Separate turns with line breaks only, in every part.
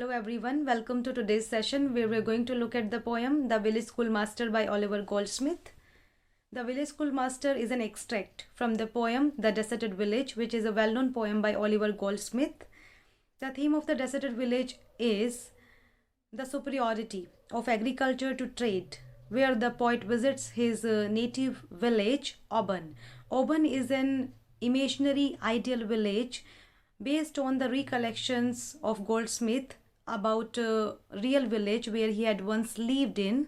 Hello everyone, welcome to today's session where we're going to look at the poem The Village Schoolmaster by Oliver Goldsmith. The Village Schoolmaster is an extract from the poem The Deserted Village, which is a well-known poem by Oliver Goldsmith. The theme of The Deserted Village is the superiority of agriculture to trade, where the poet visits his native village, Auburn. Auburn is an imaginary ideal village based on the recollections of Goldsmith about a real village where he had once lived in.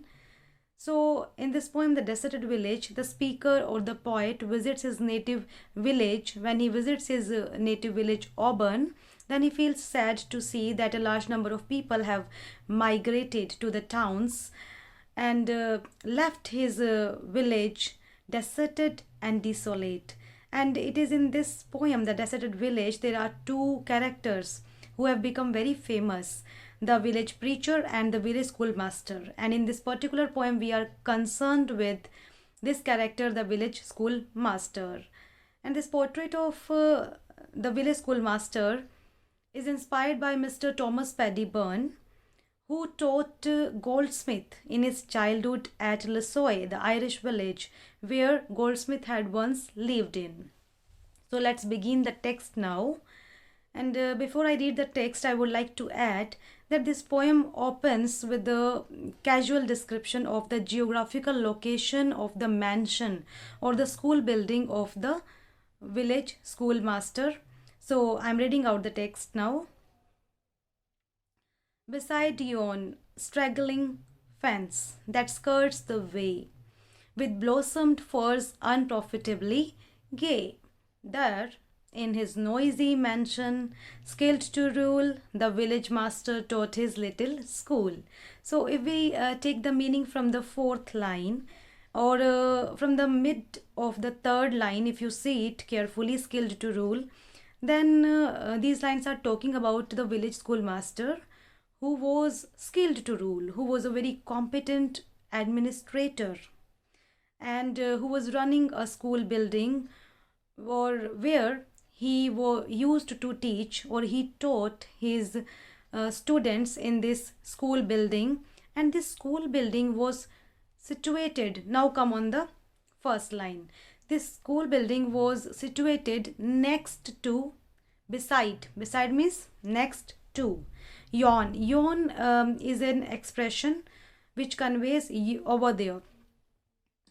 So in this poem, The Deserted Village, the speaker or the poet visits his native village. When he visits his native village, Auburn, then he feels sad to see that a large number of people have migrated to the towns and left his village deserted and desolate. And it is in this poem, The Deserted Village, there are two characters who have become very famous, the village preacher and the village schoolmaster. And in this particular poem, we are concerned with this character, the village schoolmaster. And this portrait of the village schoolmaster is inspired by Mr. Thomas Paddy Byrne, who taught Goldsmith in his childhood at Lissoy, the Irish village where Goldsmith had once lived in. So let's begin the text now. And before I read the text, I would like to add that this poem opens with the casual description of the geographical location of the mansion or the school building of the village schoolmaster. So I'm reading out the text now. Beside yon straggling fence that skirts the way, with blossomed firs unprofitably gay, there, in his noisy mansion, skilled to rule, the village master taught his little school. So if we take the meaning from the fourth line, or from the mid of the third line, if you see it carefully, skilled to rule, then these lines are talking about the village schoolmaster who was skilled to rule, who was a very competent administrator, and who was running a school building or where he used to teach, or he taught his students in this school building. And this school building was situated, now come on the first line, this school building was situated next to, beside means next to, yon is an expression which conveys over there.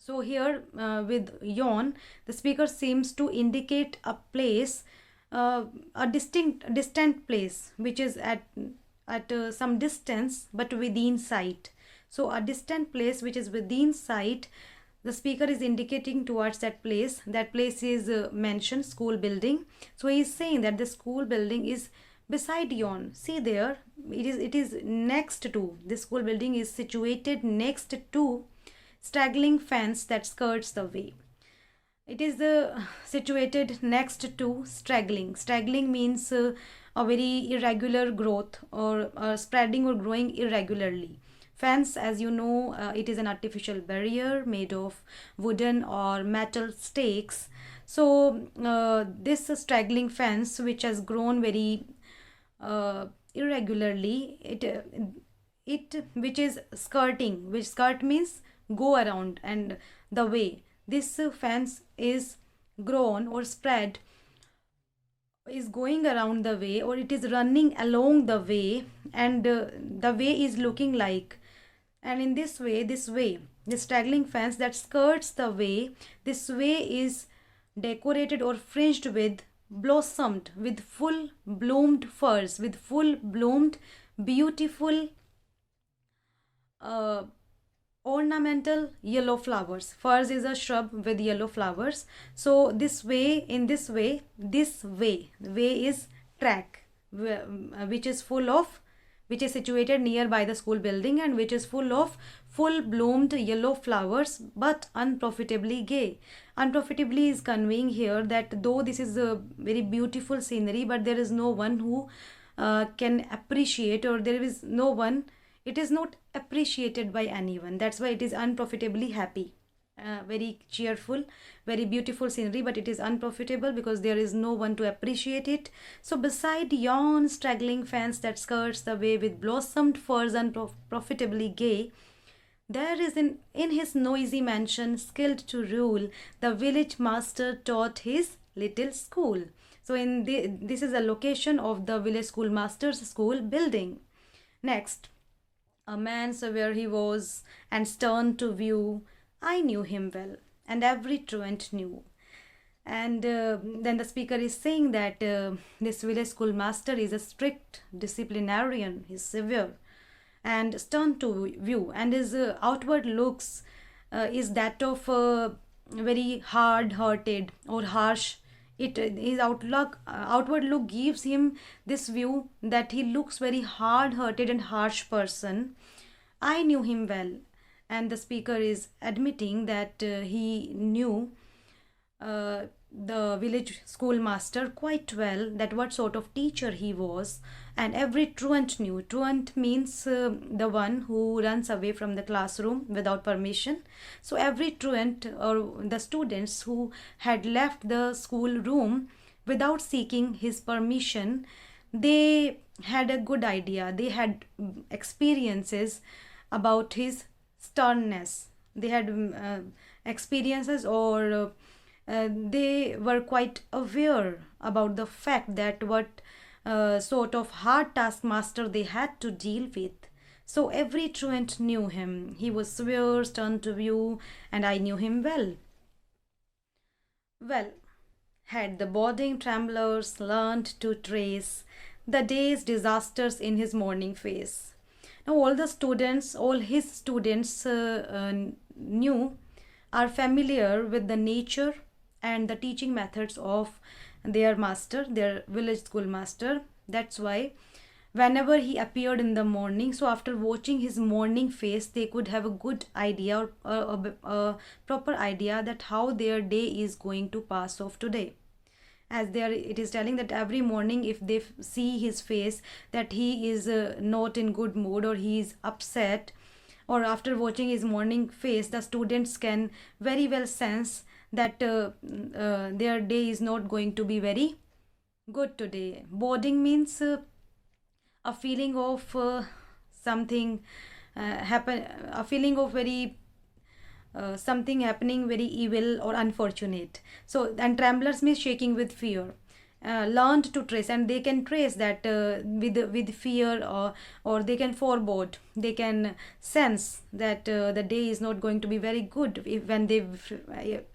So here with yon, the speaker seems to indicate a place, a distant place which is at some distance but within sight. So a distant place which is within sight, the speaker is indicating towards that place. That place is mentioned, school building. So he is saying that the school building is beside yon. See there, it is next to, this school building is situated next to straggling fence that skirts the way. It is situated next to straggling. Straggling means a very irregular growth, or spreading or growing irregularly. Fence, as you know, it is an artificial barrier made of wooden or metal stakes. So this straggling fence which has grown very irregularly, it which is skirting, which skirt means go around, and the way this fence is grown or spread is going around the way, or it is running along the way, and the way is looking like, and in this straggling fence that skirts the way, this way is decorated or fringed with blossomed, with full bloomed firs, with full bloomed beautiful ornamental yellow flowers. Firs is a shrub with yellow flowers. So this way, the way is track, which is situated nearby the school building, and which is full of full bloomed yellow flowers, but unprofitably gay. Unprofitably is conveying here that though this is a very beautiful scenery, but there is no one who can appreciate, or there is no one, it is not appreciated by anyone. That's why it is unprofitably happy, very cheerful, very beautiful scenery, but it is unprofitable because there is no one to appreciate it. So beside yon straggling fence that skirts the way with blossomed firs unprofitably gay, there is in his noisy mansion, skilled to rule, the village master taught his little school. So this is a location of the village schoolmaster's school building. Next, a man severe he was, and stern to view. I knew him well, and every truant knew. And then the speaker is saying that this village schoolmaster is a strict disciplinarian. He's severe and stern to view, and his outward looks is that of very hard-hearted or harsh. His outward look gives him this view that he looks very hard-hearted and harsh person. I knew him well, and the speaker is admitting that he knew the village schoolmaster quite well, that what sort of teacher he was, and every truant knew. Truant means the one who runs away from the classroom without permission. So every truant, or the students who had left the school room without seeking his permission, they had a good idea, they had experiences about his sternness. They had experiences, or they were quite aware about the fact that what sort of hard taskmaster they had to deal with. So every truant knew him. He was severe, stern to view, and I knew him well. Well, had the boarding tremblers learned to trace the day's disasters in his morning face. Now all his students knew, are familiar with the nature and the teaching methods of their master, their village schoolmaster. That's why whenever he appeared in the morning, so after watching his morning face, they could have a good idea, or a proper idea, that how their day is going to pass off today. As it is telling that every morning if they see his face that he is not in good mood, or he is upset, or after watching his morning face, the students can very well sense that their day is not going to be very good today. Boarding means a feeling of something happen, a feeling of very something happening very evil or unfortunate. So, and tremblers means shaking with fear. Learned to trace, and they can trace that with fear, or they can forebode, they can sense that the day is not going to be very good when they,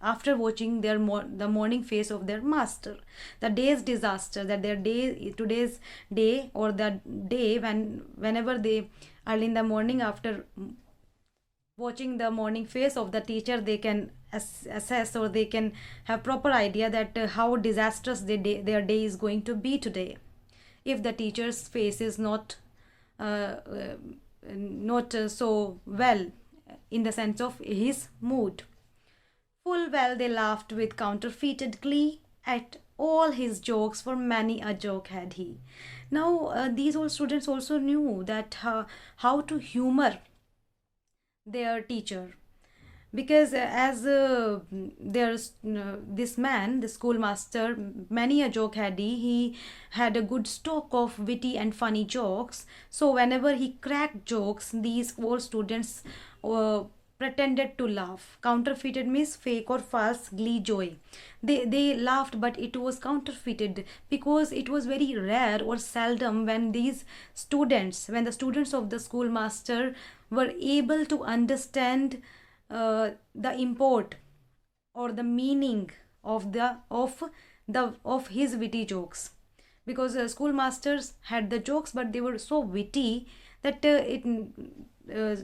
after watching the morning face of their master, the day's disaster, that their day, today's day, or the day whenever they, early in the morning, after watching the morning face of the teacher, they can assess, or they can have proper idea that how disastrous their day is going to be today, if the teacher's face is not so well, in the sense of his mood. Full well they laughed with counterfeited glee at all his jokes, for many a joke had he. Now these old students also knew that how to humor their teacher, because as there's this man, the schoolmaster, many a joke had he had a good stock of witty and funny jokes. So whenever he cracked jokes, these old students pretended to laugh. Counterfeited means fake or false glee, joy. They laughed, but it was counterfeited, because it was very rare or seldom when the students of the schoolmaster were able to understand the import or the meaning of his witty jokes, because schoolmasters had the jokes, but they were so witty that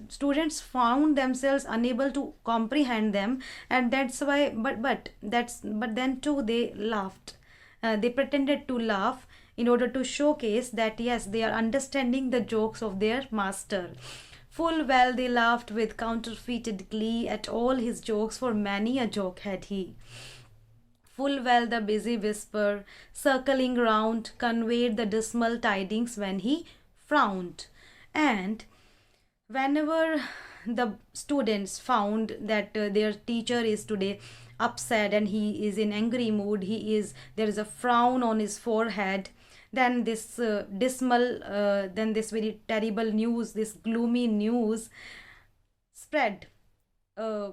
students found themselves unable to comprehend them, and that's why, but then too they laughed. They pretended to laugh in order to showcase that yes, they are understanding the jokes of their master. Full well they laughed with counterfeited glee at all his jokes, for many a joke had he. Full well the busy whisper, circling round, conveyed the dismal tidings when he frowned. And whenever the students found that their teacher is today upset and he is in angry mood, there is a frown on his forehead, then this then this very terrible news, this gloomy news spread uh,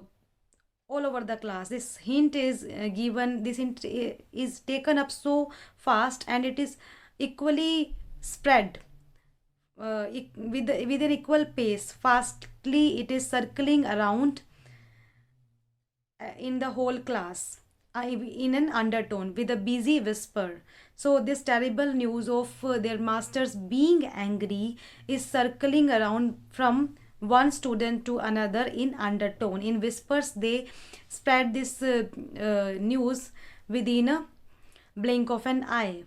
all over the class. This hint is given, this hint is taken up so fast, and it is equally spread with an equal pace. Fastly, it is circling around in the whole class in an undertone with a busy whisper. So, this terrible news of their masters being angry is circling around from one student to another in undertone. In whispers, they spread this news within a blink of an eye.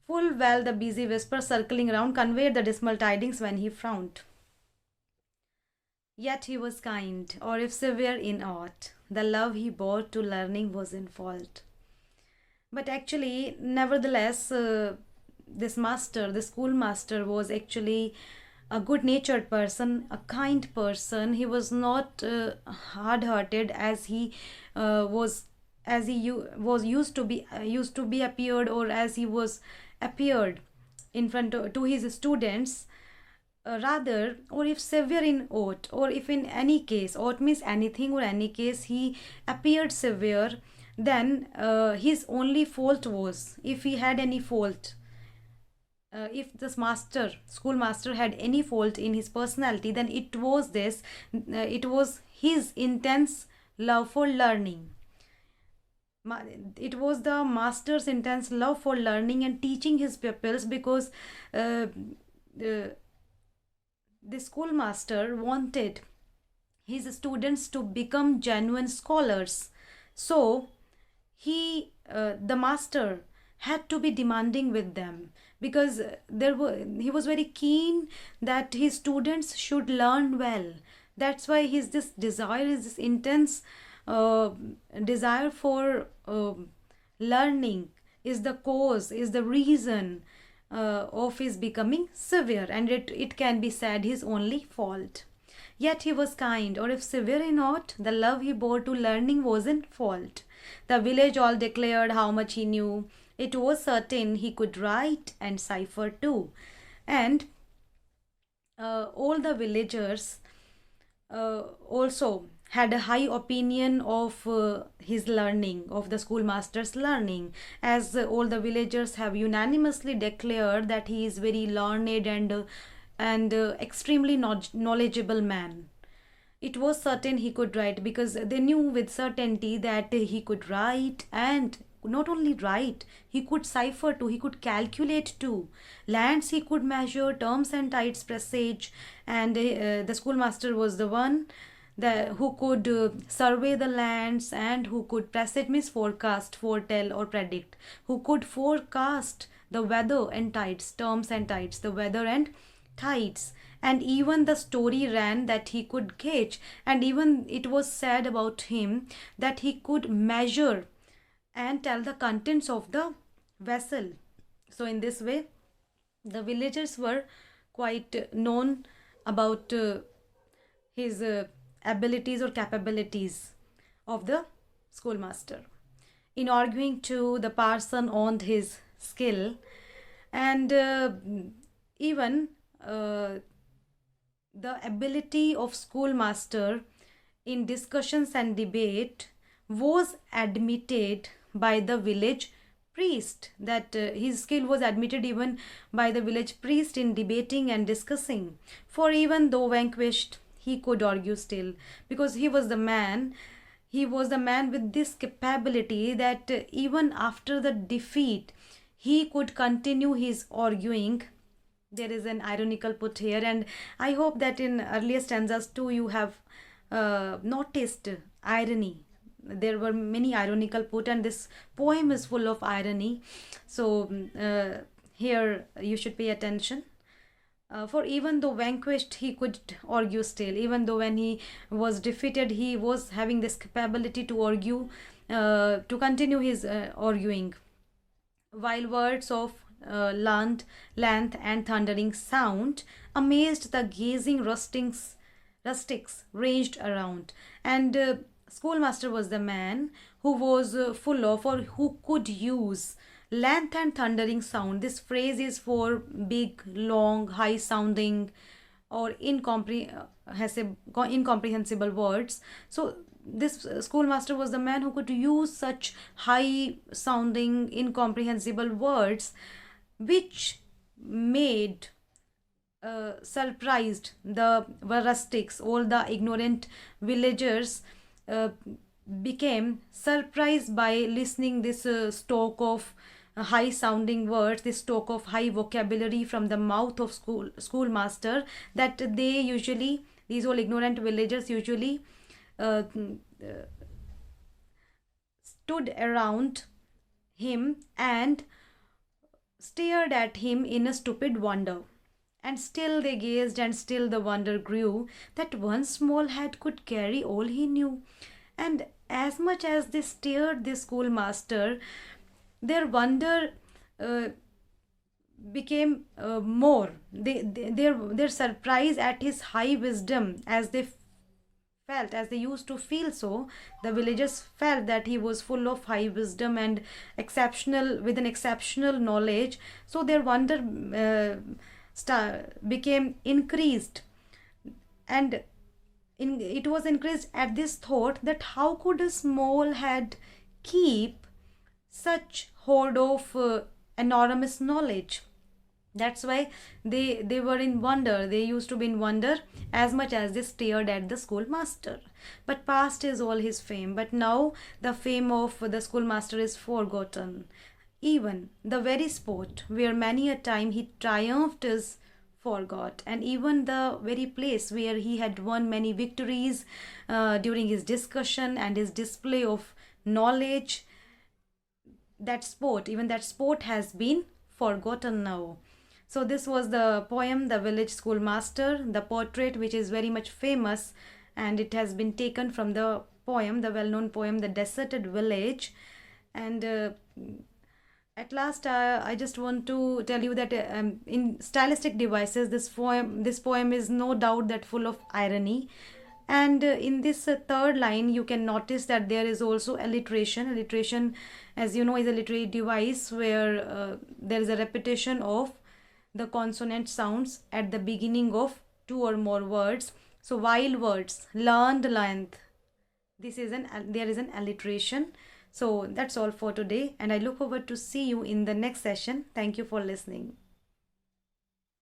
Full well the busy whisper circling around conveyed the dismal tidings when he frowned. Yet he was kind, or if severe in aught, the love he bore to learning was in fault. But actually, nevertheless, this master, the schoolmaster, was actually a good-natured person, a kind person. He was not hard-hearted as he was, was used to be appeared, or as he was appeared in front to his students. Rather, or if severe in aught, or if in any case, aught means anything or any case, he appeared severe, then his only fault was, if he had any fault, if this schoolmaster had any fault in his personality, then it was this, it was his intense love for learning. It was the master's intense love for learning and teaching his pupils, because the schoolmaster wanted his students to become genuine scholars. So the master had to be demanding with them, because he was very keen that his students should learn well. That's why this intense desire for learning is the cause, is the reason of his becoming severe, and it can be said his only fault. Yet he was kind, or if severe in aught, the love he bore to learning was in fault. The village all declared how much he knew. It was certain he could write and cipher too. And all the villagers also had a high opinion of his learning, of the schoolmaster's learning, as all the villagers have unanimously declared that he is very learned and extremely knowledgeable man. It was certain he could write, because they knew with certainty that he could write, and not only write, he could cipher too, he could calculate too. Lands he could measure, terms and tides presage, and the schoolmaster was the one who could survey the lands, and who could presage means forecast, foretell or predict, who could forecast the weather and tides, terms and tides, the weather and tides. And even the story ran that he could gauge, and even it was said about him that he could measure and tell the contents of the vessel. So in this way, the villagers were quite known about his abilities or capabilities of the schoolmaster. In arguing too, the parson owned his skill, and even the ability of schoolmaster in discussions and debate was admitted by the village priest, that his skill was admitted even by the village priest in debating and discussing. For even though vanquished, he could argue still, because he was the man with this capability that even after the defeat he could continue his arguing. There is an ironical put here, and I hope that in earlier stanzas too you have noticed irony. There were many ironical put, and this poem is full of irony. So here you should pay attention. For even though vanquished, he could argue still. Even though when he was defeated, he was having this capability to argue, to continue his arguing. While words of length and thundering sound amazed the gazing rustlings rustics ranged around, and schoolmaster was the man who was full of, or who could use, length and thundering sound. This phrase is for big, long, high sounding or incomprehensible words. So this schoolmaster was the man who could use such high sounding incomprehensible words, which made surprised the rustics, all the ignorant villagers uh, became surprised by listening this stock of high sounding words, this stock of high vocabulary from the mouth of schoolmaster, that they usually, these all ignorant villagers usually uh, stood around him and stared at him in a stupid wonder. And still they gazed, and still the wonder grew that one small head could carry all he knew. And as much as they stared the schoolmaster, their wonder uh, became more. Their surprise at his high wisdom, as they felt, as they used to feel, so the villagers felt that he was full of high wisdom and exceptional, with an exceptional knowledge. So their wonder became increased, and it was increased at this thought that how could a small head keep such hoard of enormous knowledge. That's why they were in wonder. They used to be in wonder as much as they stared at the schoolmaster. But past is all his fame. But now the fame of the schoolmaster is forgotten. Even the very spot where many a time he triumphed is forgot, and even the very place where he had won many victories during his discussion and his display of knowledge, that sport, even that sport has been forgotten now. So this was the poem The Village Schoolmaster, the portrait, which is very much famous, and it has been taken from the poem, the well-known poem The Deserted Village. And at last, I just want to tell you that in stylistic devices, this poem is no doubt that full of irony. And in this third line, you can notice that there is also alliteration. Alliteration, as you know, is a literary device where there is a repetition of the consonant sounds at the beginning of two or more words. So while words learned length, there is an alliteration. So that's all for today, and I look forward to see you in the next session. Thank you for listening.